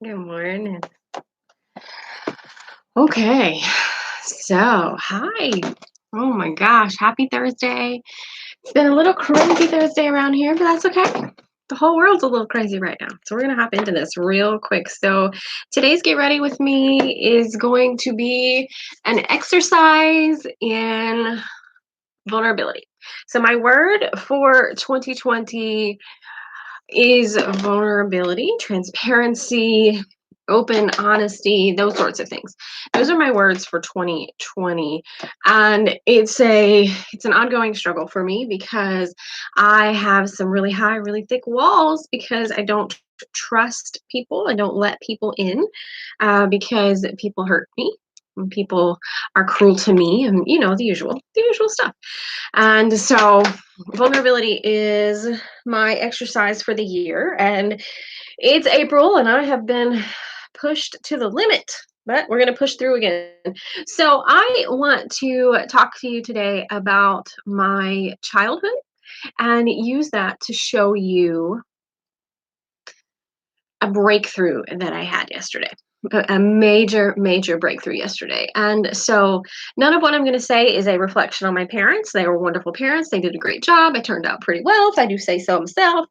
Good morning. Okay. So, hi. Oh my gosh, happy Thursday. It's been a little crazy Thursday around here, but that's okay. The whole world's a little crazy right now. So, we're going to hop into this real quick. So, today's Get Ready With Me is going to be an exercise in vulnerability. So, my word for 2020 is vulnerability, transparency, open honesty, those sorts of things. Those are my words for 2020. And it's an ongoing struggle for me because I have some really high, really thick walls because I don't trust people. I don't let people in because people hurt me. And people are cruel to me, and the usual stuff. And so, vulnerability is my exercise for the year. And it's April, and I have been pushed to the limit, but we're going to push through again. So, I want to talk to you today about my childhood and use that to show you a breakthrough that I had yesterday. A major, major breakthrough yesterday. And so, none of what I'm going to say is a reflection on my parents. They were wonderful parents. They did a great job. I turned out pretty well, if I do say so myself.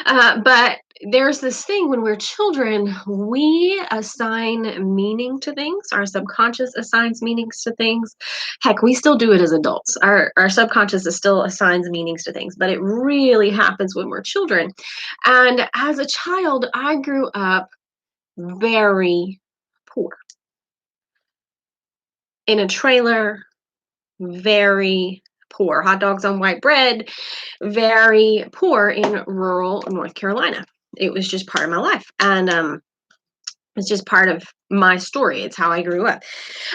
But there's this thing when we're children, we assign meaning to things. Our subconscious assigns meanings to things. Heck, we still do it as adults. Our subconscious is still assigns meanings to things, but it really happens when we're children. And as a child, I grew up very poor in a trailer, very poor. Hot dogs on white bread, very poor in rural North Carolina. It was just part of my life. And it's just part of my story. It's how I grew up.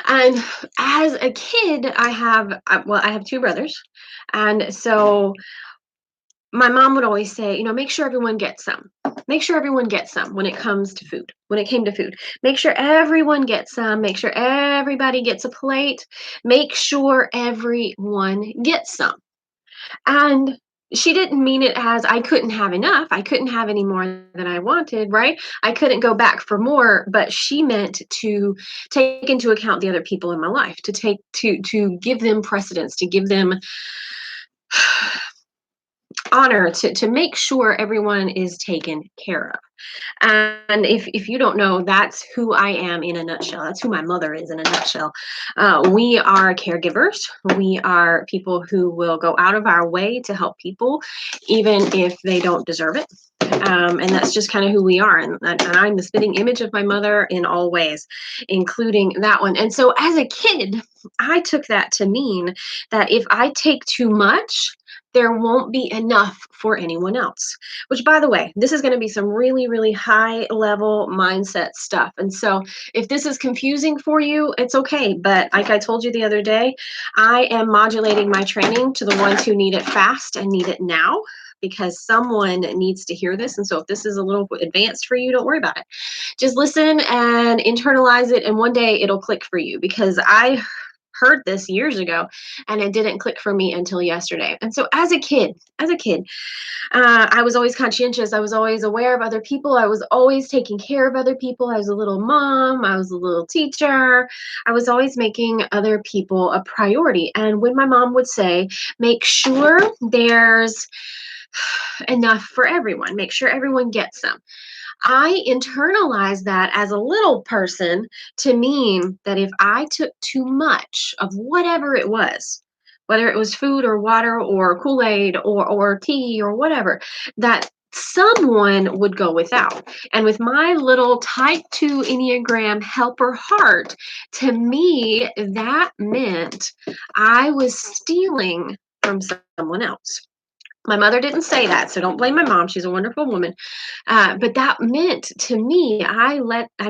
And as a kid, I have two brothers. And so my mom would always say, make sure everyone gets some. Make sure everyone gets some when it comes to food. When it came to food, make sure everyone gets some. Make sure everybody gets a plate. Make sure everyone gets some. And she didn't mean it as I couldn't have enough. I couldn't have any more than I wanted, right? I couldn't go back for more, but she meant to take into account the other people in my life, to give them precedence, to give them honor, to make sure everyone is taken care of. And if you don't know, that's who I am in a nutshell. That's who my mother is in a nutshell. We are caregivers. We are people who will go out of our way to help people, even if they don't deserve it. And that's just kind of who we are. And I'm the spitting image of my mother in all ways, including that one. And so as a kid, I took that to mean that if I take too much, there won't be enough for anyone else. Which, by the way, this is going to be some really, really high level mindset stuff. And so, if this is confusing for you, it's okay. But, like I told you the other day, I am modulating my training to the ones who need it fast and need it now because someone needs to hear this. And so, if this is a little advanced for you, don't worry about it. Just listen and internalize it. And one day it'll click for you because I heard this years ago and it didn't click for me until yesterday. And so as a kid, I was always conscientious. I was always aware of other people. I was always taking care of other people. I was a little mom. I was a little teacher. I was always making other people a priority. And when my mom would say, make sure there's enough for everyone, make sure everyone gets some. I internalized that as a little person to mean that if I took too much of whatever it was, whether it was food or water or Kool-Aid or tea or whatever, that someone would go without. And with my little type 2 Enneagram helper heart, to me, that meant I was stealing from someone else. My mother didn't say that, so don't blame my mom. She's a wonderful woman. But that meant to me, I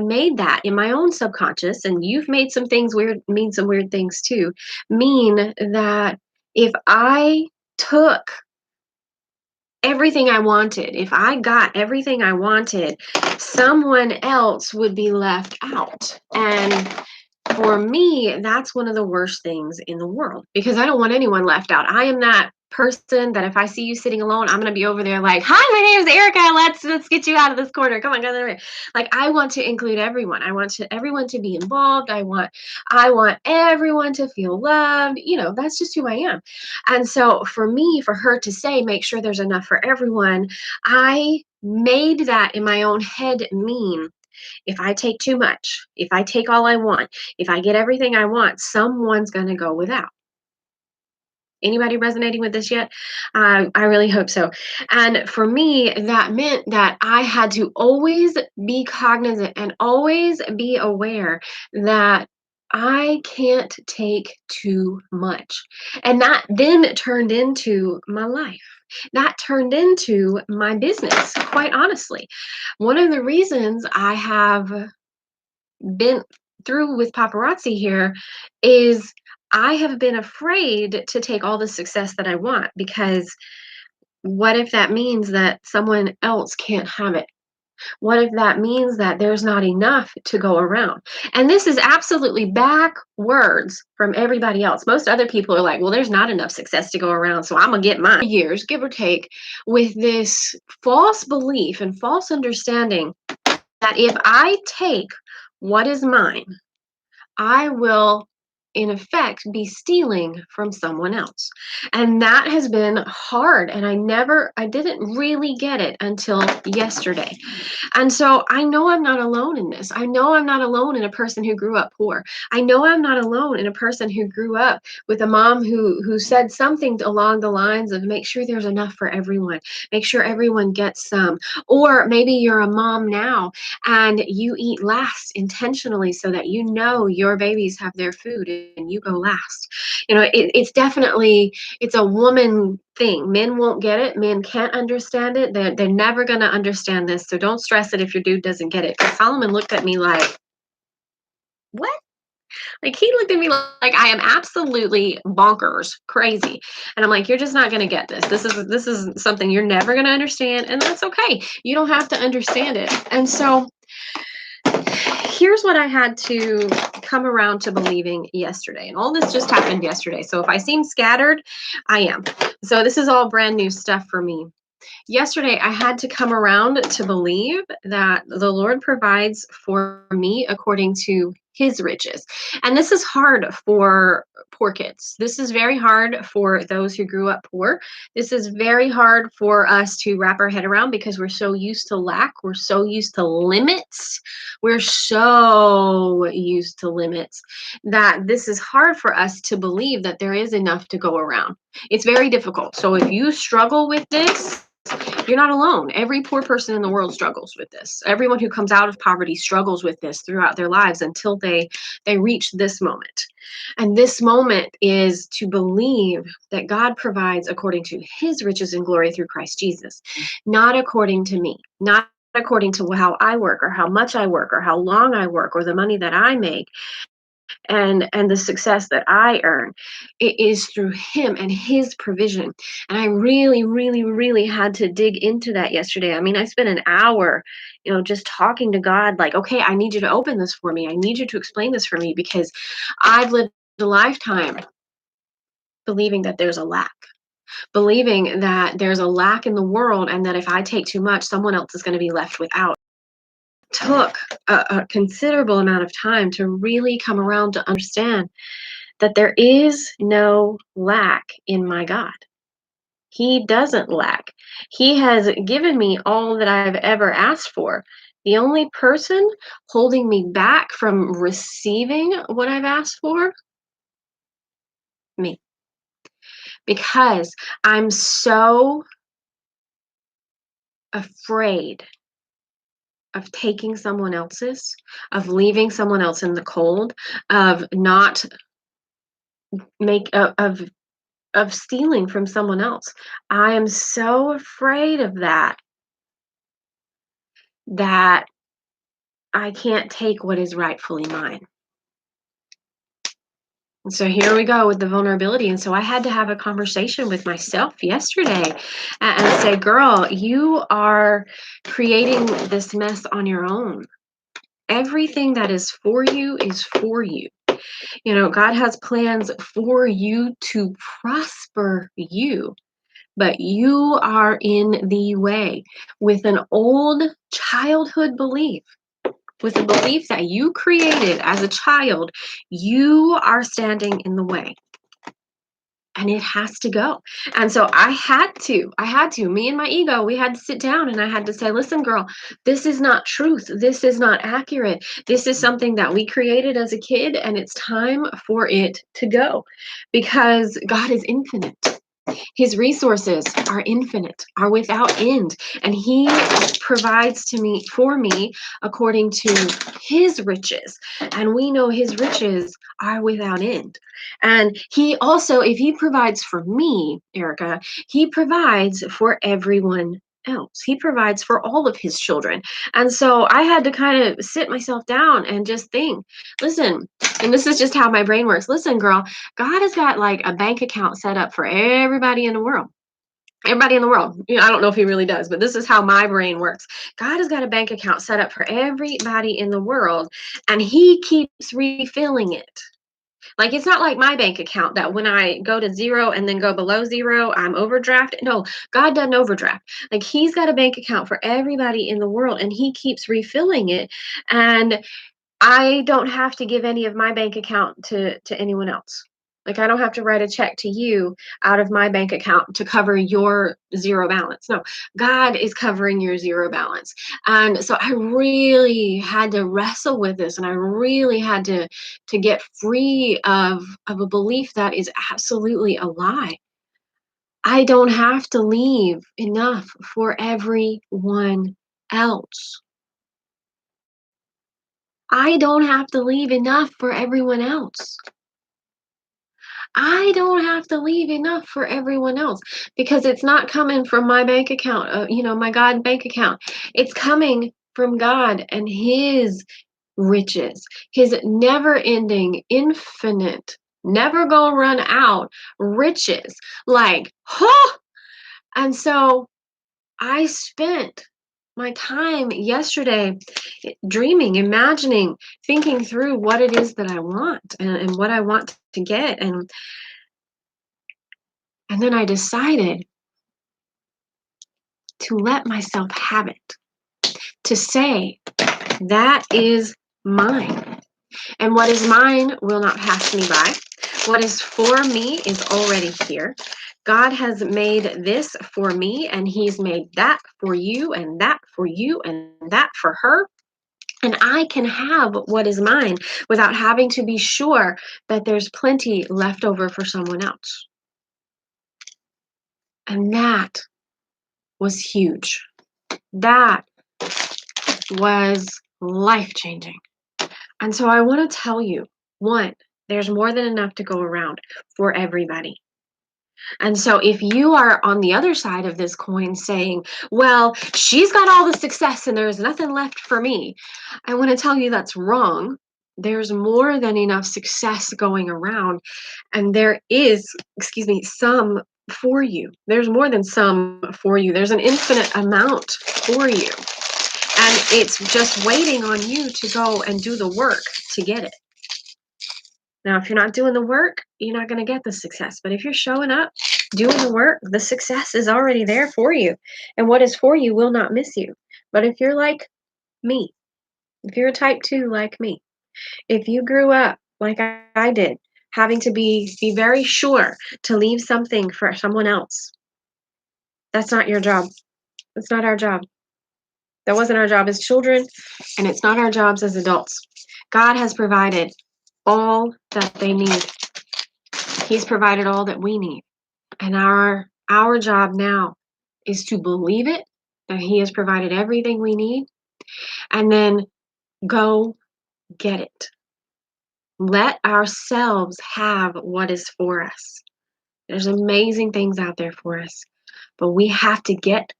made that in my own subconscious, and you've made some things weird, mean some weird things too. Mean that if I took everything I wanted, if I got everything I wanted, someone else would be left out. And for me, that's one of the worst things in the world because I don't want anyone left out. I am that person that if I see you sitting alone, I'm gonna be over there like, "Hi, my name is Erica. Let's get you out of this corner. Come on, come over here." Like I want to include everyone. I want everyone to be involved. I want everyone to feel loved. That's just who I am. And so for me, for her to say, make sure there's enough for everyone, I made that in my own head mean if I take too much, if I take all I want, if I get everything I want, someone's gonna go without. Anybody resonating with this yet? I really hope so. And for me, that meant that I had to always be cognizant and always be aware that I can't take too much. And that then turned into my life. That turned into my business, quite honestly. One of the reasons I have been through with paparazzi here is I have been afraid to take all the success that I want because what if that means that someone else can't have it? What if that means that there's not enough to go around? And this is absolutely backwards from everybody else. Most other people are like, well, there's not enough success to go around, so I'm going to get mine. Years, give or take, with this false belief and false understanding that if I take what is mine, I will, in effect, be stealing from someone else. And that has been hard. And I didn't really get it until yesterday. And so I know I'm not alone in this. I know I'm not alone in a person who grew up poor. I know I'm not alone in a person who grew up with a mom who said something along the lines of make sure there's enough for everyone, make sure everyone gets some. Or maybe you're a mom now and you eat last intentionally so that you know your babies have their food and you go last. It's a woman thing. Men won't get it. Men can't understand it. They're never going to understand this. So don't stress it if your dude doesn't get it. Because Solomon looked at me like, what? Like he looked at me like I am absolutely bonkers, crazy. And I'm like, you're just not going to get this. This is something you're never going to understand. And that's okay. You don't have to understand it. And so here's what I had to come around to believing yesterday. And all this just happened yesterday. So if I seem scattered, I am. So this is all brand new stuff for me. Yesterday, I had to come around to believe that the Lord provides for me according to his riches. And this is hard for poor kids. This is very hard for those who grew up poor. This is very hard for us to wrap our head around because we're so used to lack. We're so used to limits. We're so used to limits that this is hard for us to believe that there is enough to go around. It's very difficult. So if you struggle with this, you're not alone. Every poor person in the world struggles with this. Everyone who comes out of poverty struggles with this throughout their lives until they reach this moment. And this moment is to believe that God provides according to his riches and glory through Christ Jesus, not according to me, not according to how I work or how much I work or how long I work or the money that I make and the success that I earn. It is through him and his provision. And I really, really, really had to dig into that yesterday. I mean, I spent an hour, just talking to God, like, okay, I need you to open this for me. I need you to explain this for me because I've lived a lifetime believing that there's a lack. Believing that there's a lack in the world, and that if I take too much, someone else is going to be left without. Took a considerable amount of time to really come around to understand that there is no lack in my God. He doesn't lack. He has given me all that I've ever asked for. The only person holding me back from receiving what I've asked for, me. Because I'm so afraid of taking someone else's, of leaving someone else in the cold, of not make of stealing from someone else. I am so afraid of that I can't take what is rightfully mine. And so here we go with the vulnerability. And so I had to have a conversation with myself yesterday and say, girl, you are creating this mess on your own. Everything that is for you is for you. God has plans for you to prosper you. but you are in the way with an old childhood belief, with a belief that you created as a child. You are standing in the way. And it has to go. And so me and my ego, we had to sit down and I had to say, listen, girl, this is not truth. This is not accurate. This is something that we created as a kid, and it's time for it to go because God is infinite. His resources are infinite, are without end, and he provides to me for me according to his riches. And we know his riches are without end. And he also, if he provides for me, Erica, he provides for everyone else. He provides for all of his children. And so I had to kind of sit myself down and just think, listen, and this is just how my brain works. Listen, girl, God has got like a bank account set up for everybody in the world. Everybody in the world. I don't know if he really does, but this is how my brain works. God has got a bank account set up for everybody in the world, and he keeps refilling it. Like, it's not like my bank account that when I go to zero and then go below zero, I'm overdrafted. No, God doesn't overdraft. Like, he's got a bank account for everybody in the world, and he keeps refilling it. And I don't have to give any of my bank account to anyone else. Like, I don't have to write a check to you out of my bank account to cover your zero balance. No, God is covering your zero balance. And so I really had to wrestle with this, and I really had to get free of a belief that is absolutely a lie. I don't have to leave enough for everyone else. I don't have to leave enough for everyone else. I don't have to leave enough for everyone else because it's not coming from my bank account, my God bank account. It's coming from God and his riches, his never ending, infinite, never gonna run out riches. Like, huh? And so I spent my time yesterday dreaming, imagining, thinking through what it is that I want and what I want to get. And then I decided to let myself have it, to say, that is mine. And what is mine will not pass me by. What is for me is already here. God has made this for me, and he's made that for you, and that for you, and that for her. And I can have what is mine without having to be sure that there's plenty left over for someone else. And that was huge. That was life changing. And so I want to tell you, one, there's more than enough to go around for everybody. And so if you are on the other side of this coin saying, well, she's got all the success and there's nothing left for me, I want to tell you that's wrong. There's more than enough success going around, and there is, some for you. There's more than some for you. There's an infinite amount for you. And it's just waiting on you to go and do the work to get it. Now, if you're not doing the work, you're not going to get the success. But if you're showing up, doing the work, the success is already there for you. And what is for you will not miss you. But if you're like me, if you're a type 2 like me, if you grew up like I did, having to be very sure to leave something for someone else, that's not your job. That's not our job. That wasn't our job as children, and it's not our jobs as adults. God has provided all that they need. He's provided all that we need. And our job now is to believe it, that he has provided everything we need, and then go get it. Let ourselves have what is for us. There's amazing things out there for us, but we have to get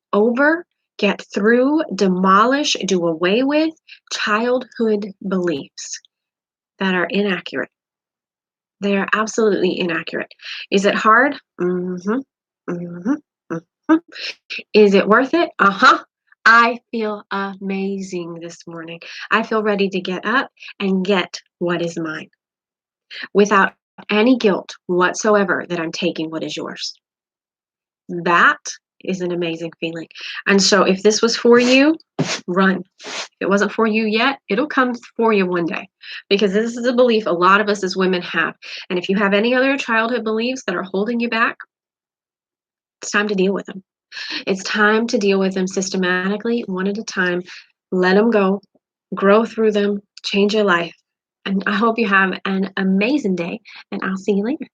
through, demolish, do away with childhood beliefs that are inaccurate. They are absolutely inaccurate. Is it hard? Mm-hmm. Mm-hmm. Mm-hmm. Is it worth it? Uh-huh. I feel amazing this morning. I feel ready to get up and get what is mine without any guilt whatsoever that I'm taking what is yours. That is an amazing feeling. And so if this was for you, run. If it wasn't for you yet, it'll come for you one day, because this is a belief a lot of us as women have. And if you have any other childhood beliefs that are holding you back, it's time to deal with them. It's time to deal with them systematically, one at a time. Let them go, grow through them, change your life. And I hope you have an amazing day, and I'll see you later.